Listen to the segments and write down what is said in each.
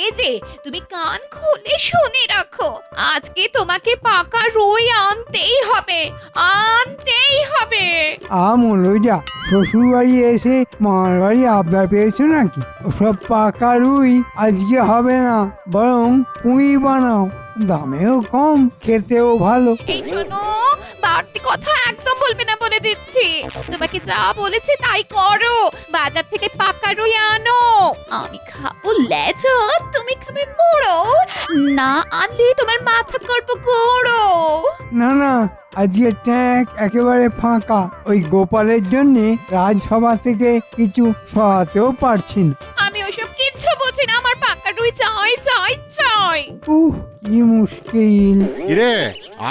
এই যে তুমি কান খুলে শুনে রাখো, আজকে তোমাকে পাকা রুই আনতেই হবে, আনতেই হবে। আমলো যা, শ্বশুর বাড়ি এসে মার বাড়ি আবদার পেয়েছো নাকি? ওসব পাকা রুই আজকে হবে না, বরং পুঁই বানাও, দামেও কম, খেতেও ভালো। এই শোনো, বাড়তি কথা একদম বলবে না বলে দিচ্ছি। তোমাকে যা বলেছি তাই করো, বাজার থেকে পাকা রুই আনো। আমি খাবো লেজা, তুমি খাবে মুড়ো, না আনলে তোমার মাথা করবো গুঁড়ো। না না, আজকে ট্যাঙ্ক একেবারে ফাঁকা। ওই গোপালের জন্যে রাজসভা থেকে কিছু সহাতেও পারছি না। আমি ওসব কিচ্ছু বুঝি না, আমার পাকা রুই চাই চাই চাই। কি মুশকিল। কিরে,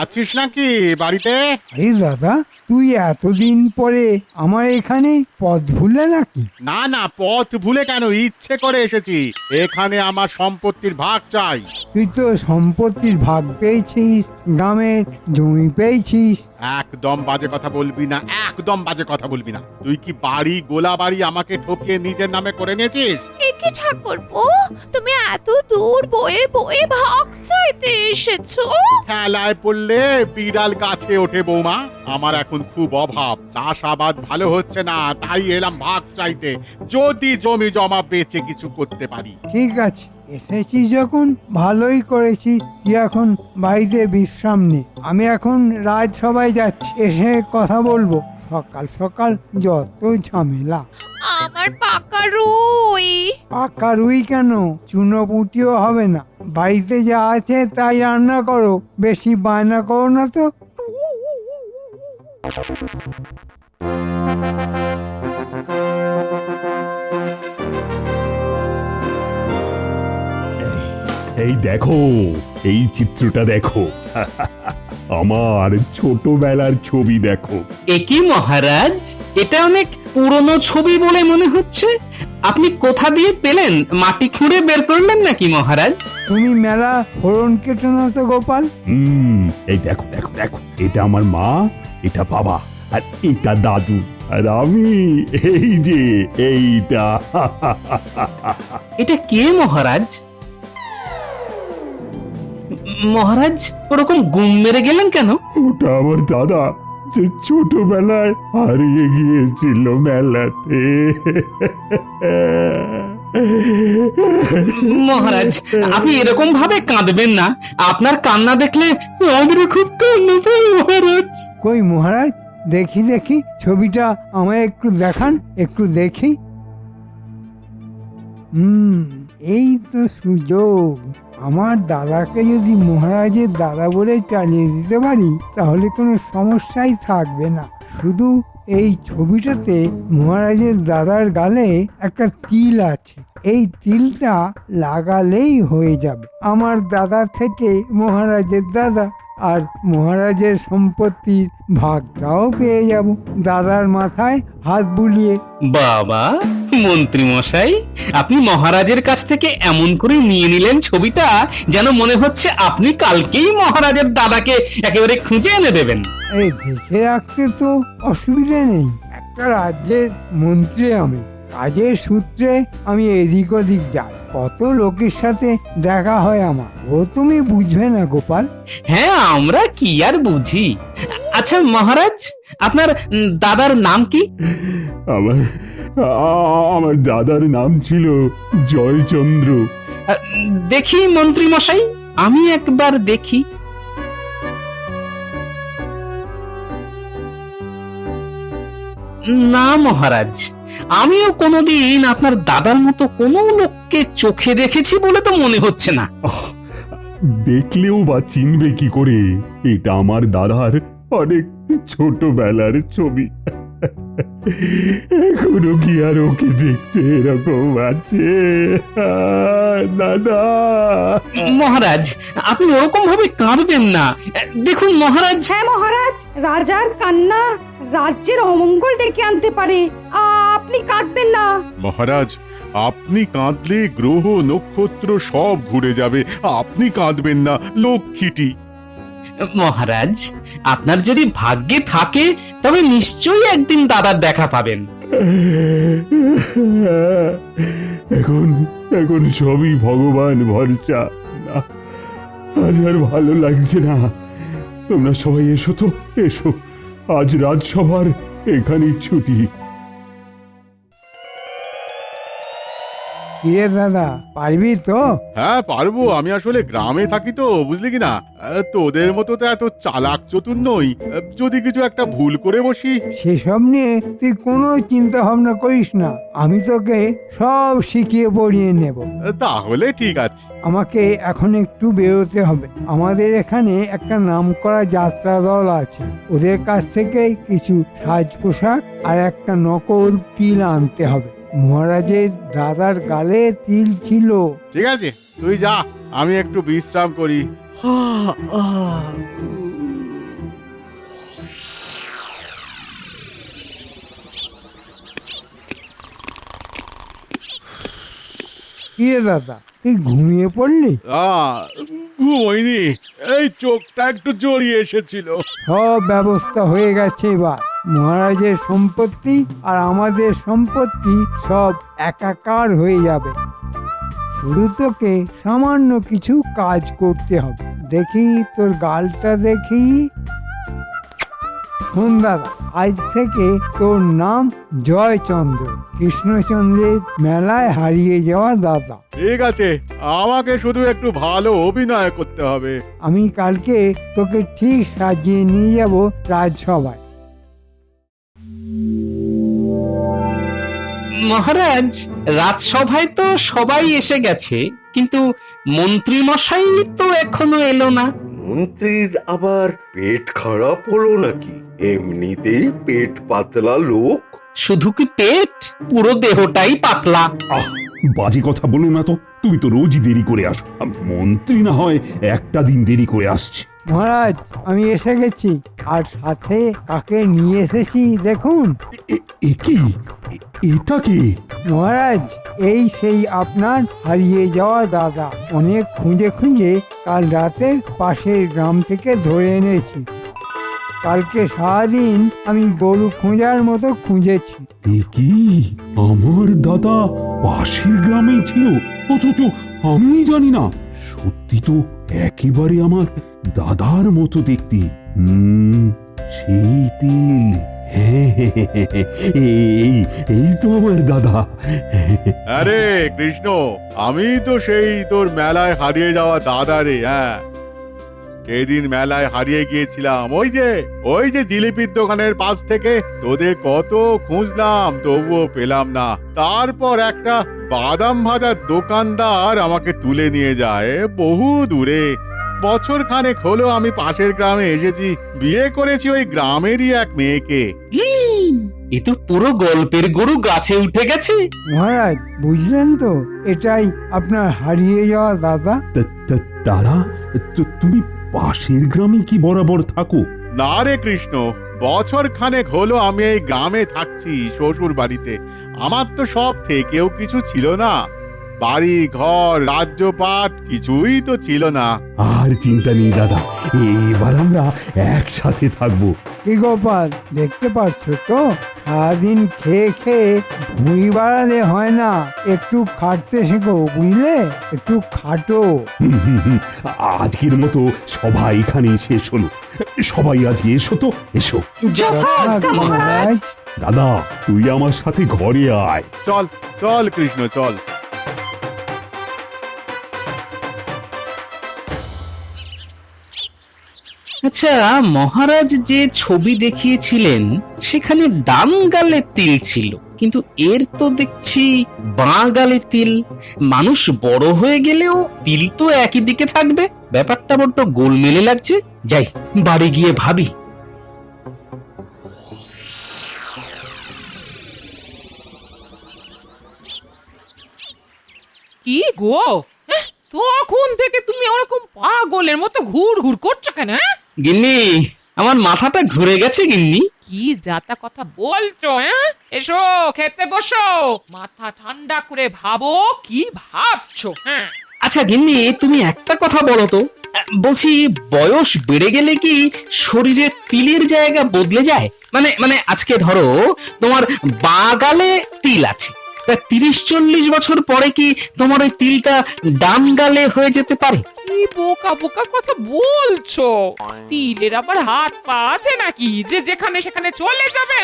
আছিস নাকি বাড়িতে? আরে দাদা, তুই এতদিন পরে আমার এখানে পথ ভুলে নাকি? না না, পথ ভুলে কেন, ইচ্ছে করে এসেছি। এখানে আমার সম্পত্তির ভাগ চাই। তুই তো সম্পত্তির ভাগ পেয়েছিস, গ্রামের জমি পেয়েছিস। একদম বাজে কথা বলবি না, একদম বাজে কথা বলবি না। তুই কি বাড়ি গোলা বাড়ি আমাকে ঠকিয়ে নিজের নামে করে নিয়েছিস? একে ঠাকুরপো, তুমি এত দূর বয়ে বয়ে ভাগ চাইতে এসেছো? খেলায় পড়লে বিড়াল গাছে ওঠে বৌমা। আমার এখন খুব অভাব, চাষাবাদ ভালো হচ্ছে না, তাই এলাম ভাগ চাইতে। যদি জমি জমা বেচে কিছু করতে পারি। ঠিক আছে, এসেছিস যখন ভালোই করেছিস। তুই এখন বাড়িতে বিশ্রাম নে, আমি এখন রাজসভায় যাচ্ছি, এসে কথা বলবো। সকাল সকাল যত ঝামেলা। আমার পাকা রুই। পাকা রুই কেন, চুনোপুটিও হবে না। বাড়িতে যা আছে তাই রান্না করো, বেশি বায়না করো না তো। এই দেখো, এই চিত্রটা দেখো। আমার ছোটবেলার ছবি দেখো। একই মহারাজ, এটা অনেক পুরনো ছবি বলে মনে হচ্ছে। আপনি কোথা দিয়ে পেলেন? মাটি খুঁড়ে বের করলেন নাকি মহারাজ? তুমি মেলা হরণ কেটো না তো গোপাল। এই দেখো দেখো দেখো, এটা আমার মা, এটা বাবা, আর এটা দাদু, আর আমি এই যে এইটা। এটা কে মহারাজ? মহারাজ ওরকম গুম মেরে গেলেন কেন? ওটা আমার দাদা, যে ছোটবেলায় হারিয়ে গিয়েছিল মেলাতে। মহারাজ আপনি এরকম ভাবে কাঁদবেন না, আপনার কান্না দেখলে আমাদের খুব কান্না পায় মহারাজ। কই মহারাজ, দেখি দেখি ছবিটা আমায় একটু দেখান, একটু দেখি। এই তো সুযোগ। আমার দাদাকে যদি মহারাজের দাদা বলে চালিয়ে দিতে পারি, তাহলে কোনো সমস্যাই থাকবে না। শুধু এই ছবিটাতে মহারাজের দাদার গালে একটা তিল আছে, এই তিলটা লাগালেই হয়ে যাবে। আমার দাদা থেকে মহারাজের দাদা, আর মহারাজের সম্পত্তির ভাগটাও পেয়ে যাব দাদার মাথায় হাত বুলিয়ে। বাবা মন্ত্রী মশাই, আপনি মহারাজের কাছ থেকে এমন করে নিয়ে নিলেন ছবিটা, যেন মনে হচ্ছে আপনি কালকেই মহারাজের দাদাকে একেবারে খুঁজে এনে দেবেন। এই দেখে রাখতে তো অসুবিধে নেই, একটা রাজ্যের মন্ত্রী আমি, কাজের সূত্রে আমি এদিক ওদিক যাই, কত লোকের সাথে দেখা হয় আমার, ও তুমি বুঝবে না গোপাল। হ্যাঁ আমরা কি আর বুঝি। আচ্ছা মহারাজ, আপনার দাদার নাম কি? আমার আমার দাদার নাম ছিল জয়চন্দ্র। দেখি মন্ত্রী মশাই, আমি একবার দেখি। না মহারাজ, আমিও কোনোদিন আপনার দাদার মতো কোনো লোককে চোখে দেখেছি বলে তো মনে হচ্ছে না। দেখলেও বা চিনবে কি করে? এটা আমার দাদার অনেক ছোটবেলার ছবি। এখনো কি আর ওকে দেখতে এরকম আছে? দাদা মহারাজ আপনি ওরকম ভাবে কাঁদবেন না। দেখুন মহারাজ। হ্যাঁ মহারাজ, রাজার কান্না রাজ্যের অমঙ্গল ডেকে আনতে পারে, আপনি কাঁদবেন না। মহারাজ, আপনি কাঁদলে গ্রহ নক্ষত্র সব ঘুরে যাবে, আপনি কাঁদবেন না লক্ষ্মীটি। মহারাজ আপনার যদি ভাগ্যে থাকে তবে নিশ্চয়ই একদিন দাদার দেখা পাবেন। এখন এখন সবই ভগবান ভরসা। না, আজ আর ভালো লাগছে না। তোমরা সবাই এসো তো, এসো। আজ রাজসভার এখানেই ছুটি। কিরে দাদা, পারবি তো? হ্যাঁ পারবো, আমি আসলে গ্রামে থাকি তো, বুঝলি কি না? তোদের মতো তো এত চালাক চতুর নই। যদি কিছু একটা ভুল করে বসি। সেসব নিয়ে তুই কোনো চিন্তা ভাবনা করিস না, আমি তোকে সব শিখিয়ে পড়িয়ে নেব। তাহলে ঠিক আছে। আমাকে এখন একটু বেরোতে হবে। আমাদের এখানে একটা নামকরা যাত্রা দল আছে, ওদের কাছ থেকে কিছু সাজ পোশাক আর একটা নকল তিল আনতে হবে। মহারাজের দাদার গালে তিল ছিল। ঠিক আছে, তুই যা, আমি একটু বিশ্রাম করি। কিরে দাদা, তুই ঘুমিয়ে পড়লি? ঘুমোইনি, এই চোখটা একটু জড়িয়ে এসেছিল। সব ব্যবস্থা হয়ে গেছে এবার। মহারাজের সম্পত্তি আর আমাদের সম্পত্তি সব একাকার হয়ে যাবে। শুধু তোকে সামান্য কিছু কাজ করতে হবে। দেখি তোর গালটা দেখি। শোন দাদা, আজ থেকে তোর নাম জয়চন্দ্র, কৃষ্ণচন্দ্রের মেলায় হারিয়ে যাওয়া দাদা। ঠিক আছে, আমাকে শুধু একটু ভালো অভিনয় করতে হবে। আমি কালকে তোকে ঠিক সাজিয়ে নিয়ে যাব রাজসভায়। মহারাজ, রাজসভায় তো সবাই এসে গেছে, কিন্তু মন্ত্রী মশাই তো এখনো এলো না। মন্ত্রীর আবার পেট খারাপ হলো নাকি? এমনিতেই পেট পাতলা লোক। শুধু কি পেট, পুরো দেহটাই পাতলা। আহ, বাজে কথা বলো না তো। তুমি তো রোজই দেরি করে আসো। মন্ত্রী না হয় একটা দিন দেরি করে আসছে। মহারাজ, আমি এসে গেছি, আর সাথে কাকে নিয়ে এসেছি দেখুন। এ কি? এটা কি? মহারাজ, এই সেই আপনার হারিয়ে যাওয়া দাদা। অনেক খুঁজে খুঁজে কাল রাতে পাশের গ্রাম থেকে ধরে এনেছি। কালকে সারাদিন আমি গরু খোঁজার মতো খুঁজেছি। এ কি? আমার দাদা পাশের গ্রামেই ছিল, অথচ আমি জানি না। সত্যি তো একেবারে আমার দাদার মতো দেখতে। সেই তিল। হ্যাঁ, এই তো আমার দাদা। আরে কৃষ্ণ, আমি তো সেই তোর মেলায় হারিয়ে যাওয়া দাদা রে। হ্যাঁ, সেদিন মেলায় হারিয়ে গিয়েছিলাম, ওই যে জিলিপির দোকানের পাশ থেকে। তোদের কত খুঁজলাম, তবুও পেলাম না। তারপর একটা বাদাম ভাজার দোকানদার আমাকে তুলে নিয়ে যায় বহু দূরে। বছর খানেক হলো আমি পাশের গ্রামে এসেছি, বিয়ে করেছি ওই গ্রামেরই এক মেয়েকে। এ তো পুরো গল্পের গরু গাছে উঠে গেছে। মহারাজ, বুঝলেন তো, এটাই আপনার হারিয়ে যাওয়া দাদা। তারা তুমি পাশের গ্রামে কি বরাবর থাকো? না রে কৃষ্ণ, বছর খানেক হলো আমি এই গ্রামে থাকছি শ্বশুর বাড়িতে। আমার তো সব থেকেও কিছু ছিল না, বাড়ি ঘর রাজ্যপাট কিছুই তো ছিল না। আর চিন্তা নেই দাদা, এবার আমরা একসাথে থাকবো। কি গোপাল, দেখতে পাচ্ছ তো, সারাদিন খেয়ে খেয়ে ভুঁড়ি বাড়ালে হয় না, একটু খাটতে শেখো, বুঝলে? একটু খাটো। আজকের মতো সবাই এখানে শেষ হলো। সবাই আজকে এসো তো, এসো। থাক, মহারাজ। দাদা, তুই আমার সাথে ঘরে আয়। চল চল কৃষ্ণ, চল। আচ্ছা, মহারাজ যে ছবি দেখিয়েছিলেন সেখানে ডান গালে তিল ছিল, কিন্তু এর তো দেখছি বাঁ গালে তিল। মানুষ বড় হয়ে গেলেও তিল তো একই দিকে থাকবে। ব্যাপারটা বড্ড গোলমেলে লাগছে। যাই, বাড়ি গিয়ে ভাবি। কি গো, তখন থেকে তুমি ওরকম পাগলের মতো ঘুর ঘুর করছো কেন? গিন্নি, আমার মাথাটা ঘুরে গেছে গিন্নি। কি যাতা কথা বলছো? এসো খেতে বসো, মাথা ঠান্ডা করে ভাবো কি ভাবছো। আচ্ছা গিন্নি, তুমি একটা কথা বলো তো, বলছি বয়স বেড়ে গেলে কি শরীরের তিলের জায়গা বদলে যায়? মানে মানে আজকে ধরো তোমার বাঁ গালে তিল আছে, তা 30-40 বছর পরে কি তোমার ওই তিলটা ডান গালে হয়ে যেতে পারে? কি বোকা বোকা কথা বলছো? তিলের আবার হাত পা আছে নাকি যে যেখানে সেখানে চলে যাবে?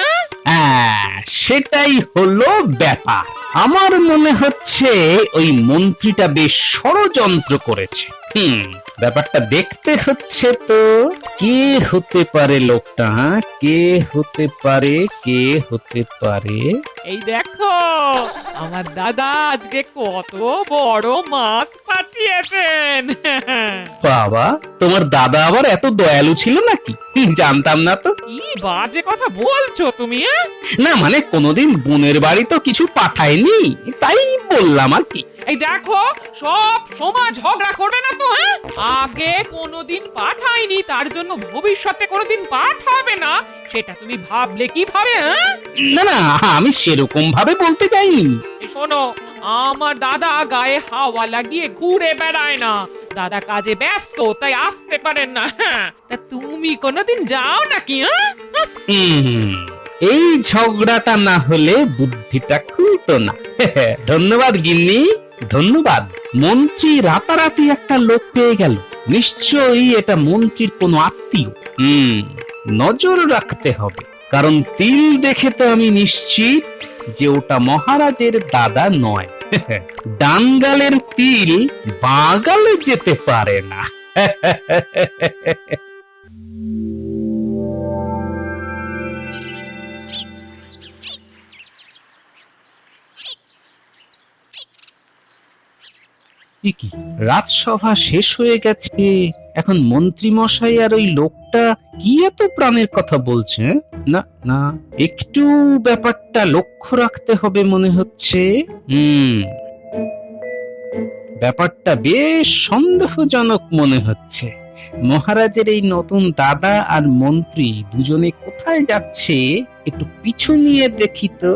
হ্যাঁ, সেটাই হলো ব্যাপার। আমার মনে হচ্ছে ওই মন্ত্রীটা বেশ ষড়যন্ত্র করেছে। ব্যাপারটা দেখতে হচ্ছে তো। কে হতে পারে লোকটা? কে হতে পারে? কে হতে পারে? এই দেখো, আমার দাদা আজকে কত বড় মাছ পাঠিয়েছেন। বাবা, তোমার দাদা আবার এত দয়ালু ছিল নাকি? জানতাম না তো। কি বাজে কথা বলছো তুমি? না মানে কোনোদিন বোনের বাড়ি তো কিছু পাঠায়নি, তাই বললাম আর কি। এই দেখো, সব সময় ঝগড়া করবে না তো। আগে কোনোদিন পাঠায়নি, তার জন্য ভবিষ্যতে কোনোদিন পাঠাবে না, সেটা তুমি ভাবলে কিভাবে? না না, আমি সেরকম ভাবে বলতে চাইনি। শোনো, আমার দাদা গায়ে হাওয়া লাগিয়ে ঘুরে বেড়ায় না। দাদা কাজে ব্যস্ত, তাই আসতে পারেন না। তা তুমি কোনোদিন যাও নাকি? এই ঝগড়াটা না হলে বুদ্ধিটা খুলতো না। ধন্যবাদ গিন্নি, ধন্যবাদ। মন্ত্রী রাতারাতি একটা লোক পেয়ে গেল, নিশ্চয়ই এটা মন্ত্রীর কোনো আত্মীয়। নজর রাখতে হবে, কারণ তিল দেখে তো আমি নিশ্চিত যে ওটা মহারাজের দাদা নয়। ডান গালের তিল বাঁ গালে যেতে পারে না। কি রাজসভা শেষ হয়ে গেছে, এখন মন্ত্রী মশাই আর ওই লোকটা কি এত প্রাণের কথা বলছে? না না, একটু ব্যাপারটা লক্ষ্য রাখতে হবে মনে হচ্ছে। ব্যাপারটা বেশ সন্দেহজনক মনে হচ্ছে। মহারাজের এই নতুন দাদা আর মন্ত্রী দুজনে কোথায় যাচ্ছে, একটু পিছু নিয়ে দেখি তো।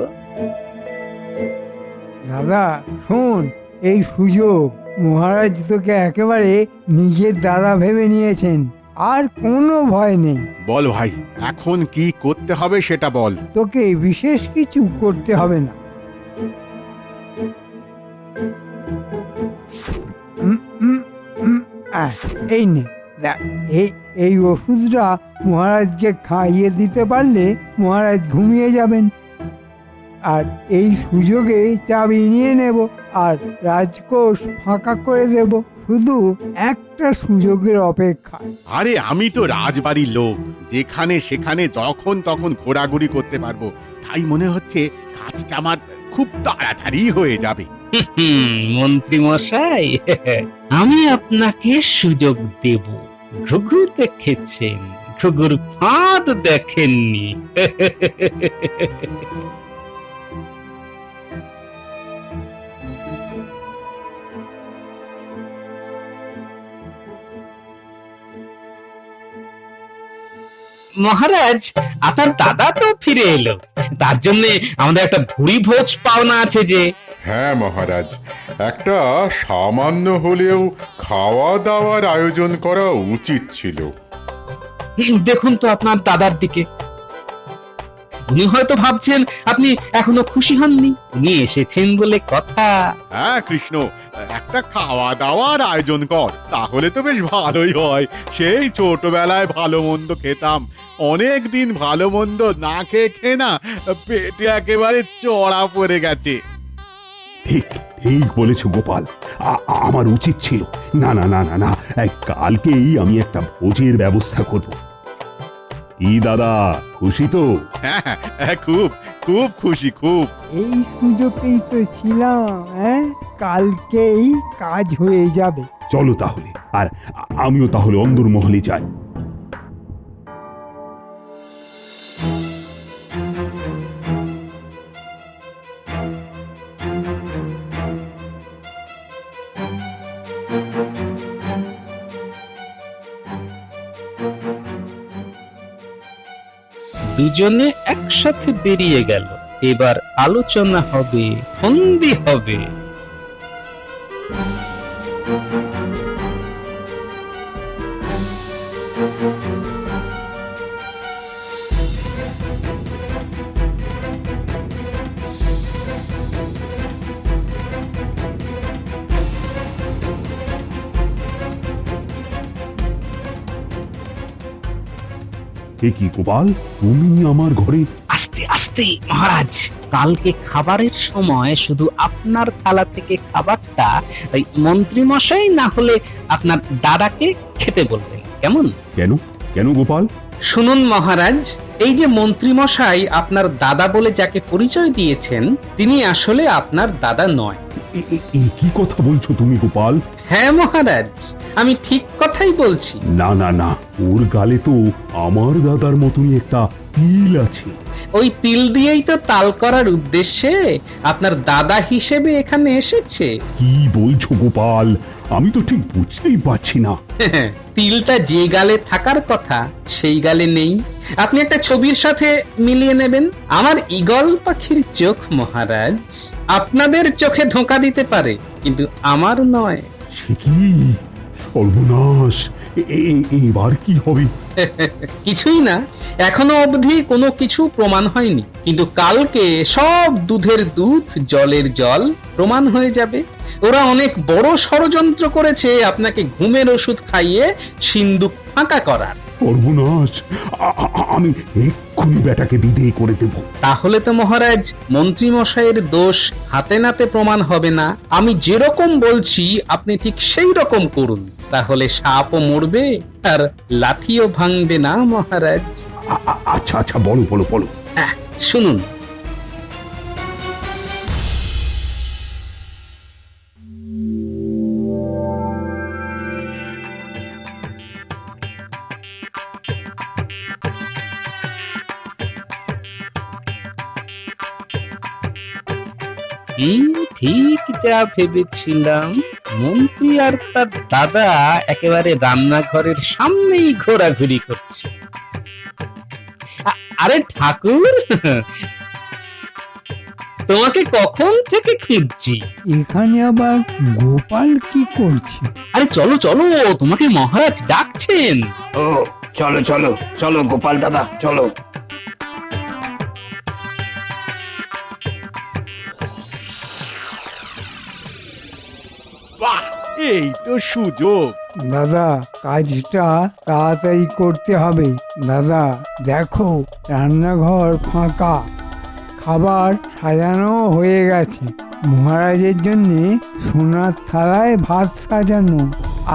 দাদা শোন, এই সুযোগ, মহারাজ তোকে একেবারে নিজের দাদা ভেবে নিয়েছেন, আর কোনো ভয় নেই। বল ভাই, এখন কি করতে হবে সেটা বল। তোকে বিশেষ কিছু করতে হবে না। এই নে দেখ, এই ওষুধটা মহারাজকে খাইয়ে দিতে পারলে মহারাজ ঘুমিয়ে যাবেন। আর এই সুযোগে চাবি নিয়ে নেব আর রাজকোষ ফাঁকা করে দেব, শুধু একটা সুযোগের অপেক্ষা। আরে আমি তো রাজবাড়ির লোক, যেখানে সেখানে যখন তখন ঘোরাঘুরি করতে পারবো, তাই মনে হচ্ছে কাজটা আমার খুব তাড়াতাড়ি হয়ে যাবে। মন্ত্রী মশাই, আমি আপনাকে সুযোগ দেব। ঘুঘু দেখেছেন, ঘুঘুর ফাঁদ দেখেননি। মহারাজ, আপনার দাদা তো ফিরে এলো, তার জন্য আমাদের একটা ভুরি ভোজ পাওনা আছে যে। হ্যাঁ মহারাজ, একটা সামান্য হলেও খাওয়া দাওয়ার আয়োজন করা উচিত ছিল। দেখুন তো আপনার দাদার দিকে, উনি হয়তো ভাবছেন আপনি এখনো খুশি হননি। উনি এসেছেন বলে কথা। হ্যাঁ কৃষ্ণ, একটা খাওয়া দাওয়ার আয়োজন কর, তাহলে তো বেশ ভালোই হয়। সেই ছোটবেলায় ভালো মন্দ খেতাম, অনেক দিন ভালো মন্দ না খেয়ে খেয়ে না পেটে একেবারে চড়া পড়ে গেছে। ঠিক ঠিক বলেছ গোপাল, আমার উচিত ছিল। না না না না না, কালকেই আমি একটা ভোজের ব্যবস্থা করব। কি দাদা, খুশি তো? হ্যাঁ, খুব খুব খুশি, খুব। এই সুযোগেই তো ছিলাম, কালকেই কাজ হয়ে যাবে। চলো তাহলে, আর আমিও তাহলে অন্দরমহলে যাই। দুজনে একসাথে বেরিয়ে গেল। এবার আলোচনা হবে, ফন্দি হবে। এ কি গোপাল, তুমি আমার ঘরে? আস্তে আস্তে মহারাজ, কালকে খাবারের সময় শুধু আপনার থালা থেকে খাবারটা ওই মন্ত্রী মশাই না হলে আপনার দাদাকে খেতে বলবেন, কেমন? কেন কেন গোপাল? শুনুন মহারাজ, এই যে মন্ত্রী মশাই আপনার দাদা বলে যাকে পরিচয় দিয়েছেন, তিনি আসলে আপনার দাদা নয়। এ কি কথা বলছো তুমি গোপাল? হ্যাঁ মহারাজ, আমি ঠিক কথাই বলছি। না না না, ওর গালে তো আমার দাদার মতনই একটা তিল আছে। ওই তিল দিয়েই তো তাল করার উদ্দেশ্যে আপনার দাদা হিসেবে এখানে এসেছে। কি বলছো গোপাল? আমি তো ঠিক বুঝতেই পারছি না। তিলটা যে গালে থাকার কথা সেই গালে নেই। আপনি একটা ছবির সাথে মিলিয়ে নেবেন। আমার ঈগল পাখির চোখ মহারাজ, আপনাদের চোখে ধোঁকা দিতে পারে, কিন্তু আমার নয়। সে কি সর্বনাশ! এবার কি হবে? কিছুই না, এখনো অবধি কোনো কিছু প্রমাণ হয়নি, কিন্তু কালকে সব দুধের দুধ জলের জল প্রমাণ হয়ে যাবে। ওরা অনেক বড় ষড়যন্ত্র করেছে আপনাকে ঘুমের ওষুধ খাইয়ে সিন্দুক ফাঁকা করার। সর্বনাশ! আমি এক্ষুনি বেটাকে বিদেয় করে দেব। তাহলে তো মহারাজ মন্ত্রী মশাইয়ের দোষ হাতে নাতে প্রমাণ হবে না। আমি যেরকম বলছি আপনি ঠিক সেই রকম করুন, তাহলে সাপও মরবে আর লাঠিও ভাঙবে না মহারাজ। আচ্ছা আচ্ছা, বলো বলো বলো। শুনুন, ঠিক যা ভেবেছিলাম, মন্ত্রী আর তার দাদা একেবারে রান্নাঘরের সামনেই ঘোরাঘুরি করছে। আরে ঠাকুর, তোমাকে কখন থেকে খুঁজছি। এখানে আবার গোপাল কি করছে? আরে চলো চলো, তোমাকে মহারাজ ডাকছেন। ও চলো চলো চলো গোপাল দাদা, চলো। বাহ, এই তো সুযোগ। দাদা, কাজটা তাড়াতাড়ি করতে হবে। দাদা দেখো, রান্নাঘর ফাঁকা, খাবার সাজানো হয়ে গেছে। মহারাজের জন্য সোনার থালায় ভাত সাজানো,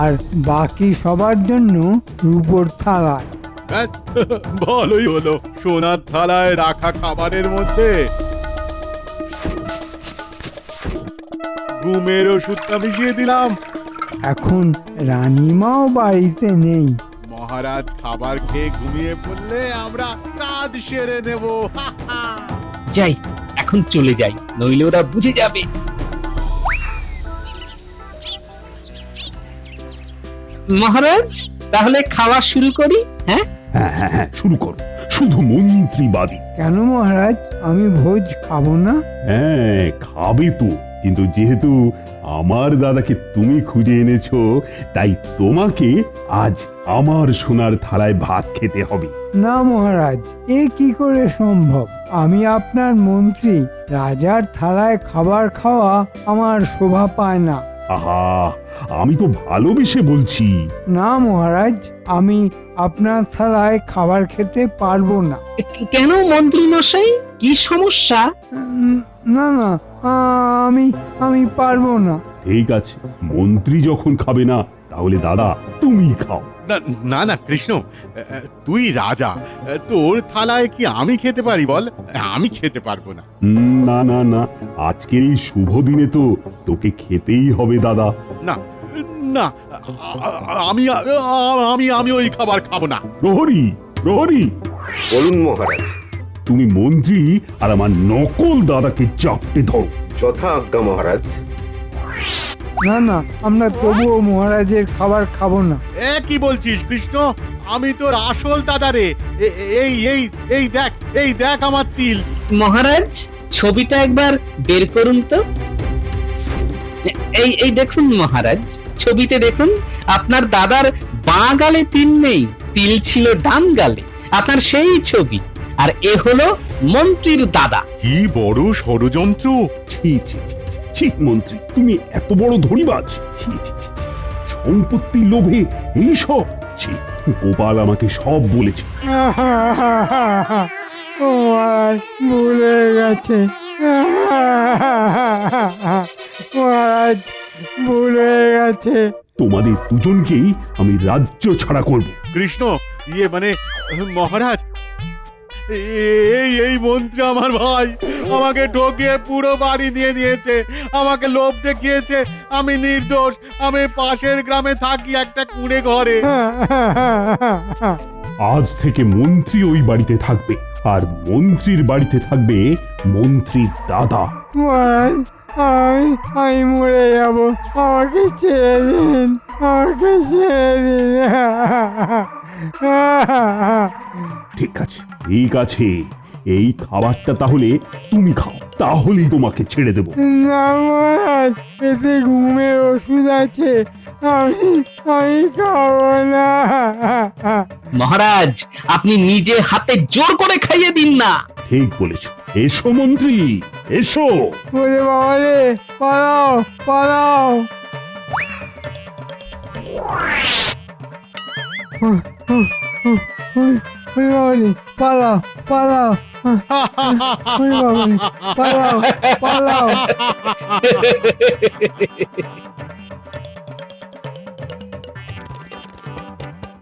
আর বাকি সবার জন্য রূপোর থালায়। ব্যাস, ভালোই হলো। সোনার থালায় রাখা খাবারের মধ্যে ঘুমের ওষুধটা মিশিয়ে দিলাম। এখন রানীমাও বাড়িতে নেই। মহারাজ খাবার খেয়ে ঘুমিয়ে পড়লে আমরা কাজ সেরে নেব। যাই, এখন চলে যাই, নইলে ওরা বুঝে যাবে। মহারাজ, তাহলে খাওয়া শুরু করি? হ্যাঁ হ্যাঁ হ্যাঁ হ্যাঁ, শুরু করো। শুধু মন্ত্রী বাদী। কেন মহারাজ, আমি ভোজ খাবো না? হ্যাঁ খাবে তো, কিন্তু যেহেতু আমার দাদাকে তুমি খুঁজে এনেছো, তাই তোমাকে আজ আমার সোনার থালায় ভাত খেতে হবে। না মহারাজ, এ কি করে সম্ভব? আমি আপনার মন্ত্রী, রাজার থালায় খাবার খাওয়া আমার শোভা পায় না। আহা, আমি তো ভালোবেসে বলছি। না মহারাজ, আমি আপনার থালায় খাবার খেতে পারবো না। কেন মন্ত্রী মশাই, কি সমস্যা? না না, আমি পারবো না। ঠিক আছে, মন্ত্রী যখন খাবে না, তাহলে দাদা তুমি খাও। না না কৃষ্ণ, তুই রাজা, তোর থালায় কি আমি খেতে পারি বল? আমি খেতে পারবো না। না না না, আজকের এই শুভ দিনে তো তোকে খেতেই হবে দাদা। না না, আমি আমি আমি ওই খাবার খাবো না। প্রহরী, প্রহরী, বলুন মহারাজ। তুমি মন্ত্রী আর আমার নকল দাদাকে চাপটে ধরো। যথা আজ্ঞা মহারাজ। না না, আমরা তবুও মহারাজের খাবার খাবো না। কি বলছিস কৃষ্ণ? আমি তোর আসল দাদা রে। এই এই এই দেখ, এই দেখ আমার তিল। মহারাজ, ছবিটা একবার বের করুন তো। এই দেখুন মহারাজ, ছবিতে দেখুন, আপনার দাদার বাঁ গালে তিল নেই, তিল ছিল ডান গালে। আপনার সেই ছবি, আর এ হলো মন্ত্রীর দাদা। কি বড় ষড়যন্ত্র! ছি ছি ছি ছি, মন্ত্রী তুমি এত বড় ধনীবাজ! ছি ছি ছি, সম্পত্তির লোভে এইসব! যাচ্ছি। গোপাল আমাকে সব বলেছে। ও মহারাজ ভুলে গেছে, মহারাজ ভুলে গেছে। তোমাদের দুজনকেই আমি রাজ্য ছাড়া করব। কৃষ্ণ, ইয়ে মানে মহারাজ, এই মন্ত্রী আমার ভাই আমাকে ঠকিয়ে পুরো বাড়ি দিয়ে দিয়েছে, আমাকে লোভ দেখিয়েছে। আমি নির্দোষ, আমি পাশের গ্রামে থাকি একটা কুঁড়ে ঘরে। আজ থেকে মন্ত্রী ওই বাড়িতে থাকবে, আর মন্ত্রীর বাড়িতে থাকবে মন্ত্রীর দাদা। মহারাজ আমি মরে যাব, আমাকে ছেড়ে দিন, আমাকে ছেড়ে দিন। ঠিক আছে, ঠিক আছে, এই খাবারটা তাহলে তুমি খাও, তাহলেই তোমাকে ছেড়ে দেব। না মহারাজ, এতে ঘুমের ওষুধ আছে, আমি খাবো না। মহারাজ আপনি নিজে হাতে জোর করে খাইয়ে দিন না। ঠিক বলেছ। এসো মন্ত্রী, এসো। ওরে বাবা রে, পালাও পালাও। ওরে বাবা রে, পালাও পালাও। ওরে বাবা রে, পালাও পালাও।